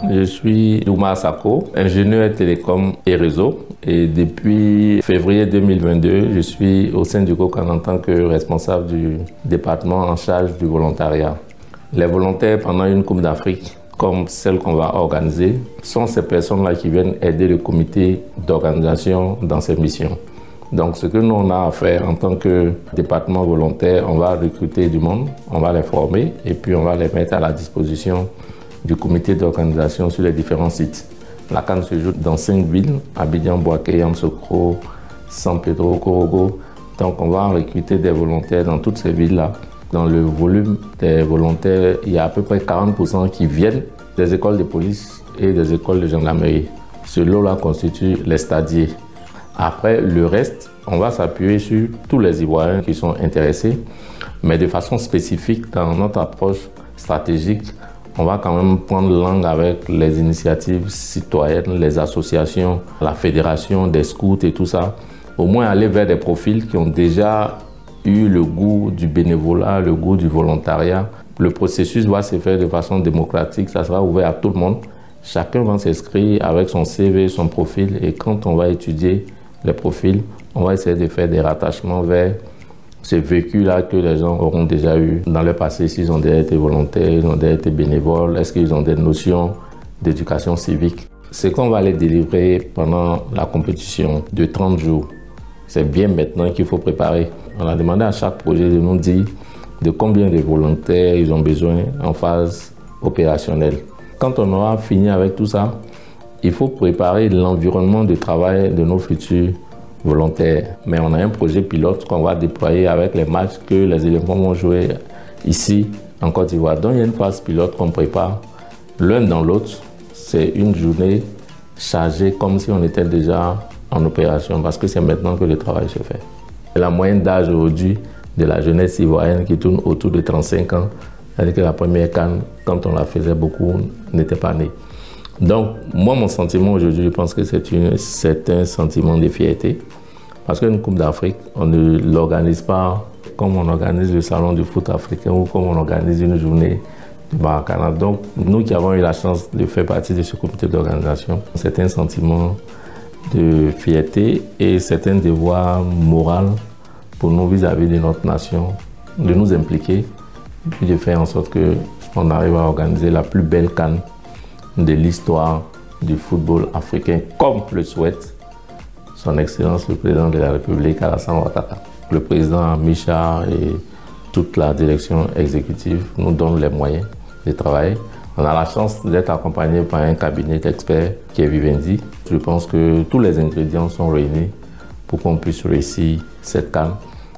Je suis Oumar Sako, ingénieur télécom et réseau. Et depuis février 2022, je suis au sein du COCAN en tant que responsable du département en charge du volontariat. Les volontaires pendant une Coupe d'Afrique, comme celle qu'on va organiser, sont ces personnes-là qui viennent aider le comité d'organisation dans ses missions. Donc ce que nous on a à faire en tant que département volontaire, on va recruter du monde, on va les former et puis on va les mettre à la disposition du comité d'organisation sur les différents sites. La CAN se joue dans 5 villes, Abidjan, Bouaké, Yamoussoukro, San Pedro, Korogo. Donc on va recruter des volontaires dans toutes ces villes-là. Dans le volume des volontaires, il y a à peu près 40% qui viennent des écoles de police et des écoles de gendarmerie. Ce lot-là constitue les stadiers. Après, le reste, on va s'appuyer sur tous les Ivoiriens qui sont intéressés, mais de façon spécifique dans notre approche stratégique, on va quand même prendre langue avec les initiatives citoyennes, les associations, la fédération des scouts et tout ça. Au moins aller vers des profils qui ont déjà eu le goût du bénévolat, le goût du volontariat. Le processus va se faire de façon démocratique, ça sera ouvert à tout le monde. Chacun va s'inscrire avec son CV, son profil, et quand on va étudier les profils, on va essayer de faire des rattachements vers ce vécu-là que les gens auront déjà eu dans le passé, s'ils ont déjà été volontaires, ils ont déjà été bénévoles, est-ce qu'ils ont des notions d'éducation civique. Ce qu'on va les délivrer pendant la compétition de 30 jours, c'est bien maintenant qu'il faut préparer. On a demandé à chaque projet de nous dire de combien de volontaires ils ont besoin en phase opérationnelle. Quand on aura fini avec tout ça, il faut préparer l'environnement de travail de nos futurs volontaires. Mais on a un projet pilote qu'on va déployer avec les matchs que les éléments vont jouer ici en Côte d'Ivoire. Donc il y a une phase pilote qu'on prépare l'un dans l'autre. C'est une journée chargée comme si on était déjà en opération parce que c'est maintenant que le travail se fait. La moyenne d'âge aujourd'hui de la jeunesse ivoirienne qui tourne autour de 35 ans, c'est-à-dire que la première CAN, quand on la faisait, beaucoup n'étaient pas nés. Donc, moi, mon sentiment aujourd'hui, je pense que c'est un sentiment de fierté. Parce qu'une Coupe d'Afrique, on ne l'organise pas comme on organise le salon du foot africain ou comme on organise une journée de Maracana. Donc, nous qui avons eu la chance de faire partie de ce comité d'organisation, c'est un sentiment de fierté et c'est un devoir moral pour nous vis-à-vis de notre nation, de nous impliquer et puis de faire en sorte qu'on arrive à organiser la plus belle CAN de l'histoire du football africain, comme le souhaite son Excellence le Président de la République, Alassane Ouattara. Le Président Micha et toute la direction exécutive nous donnent les moyens de travailler. On a la chance d'être accompagné par un cabinet d'experts qui est Vivendi. Je pense que tous les ingrédients sont réunis pour qu'on puisse réussir cette CAN.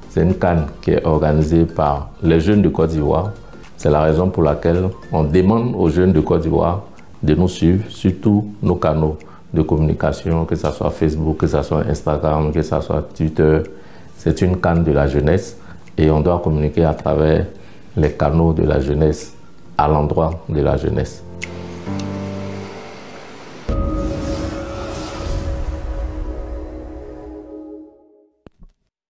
C'est une CAN qui est organisée par les jeunes de Côte d'Ivoire. C'est la raison pour laquelle on demande aux jeunes de Côte d'Ivoire de nous suivre sur tous nos canaux de communication, que ce soit Facebook, que ce soit Instagram, que ce soit Twitter. C'est une CAN de la jeunesse et on doit communiquer à travers les canaux de la jeunesse, à l'endroit de la jeunesse.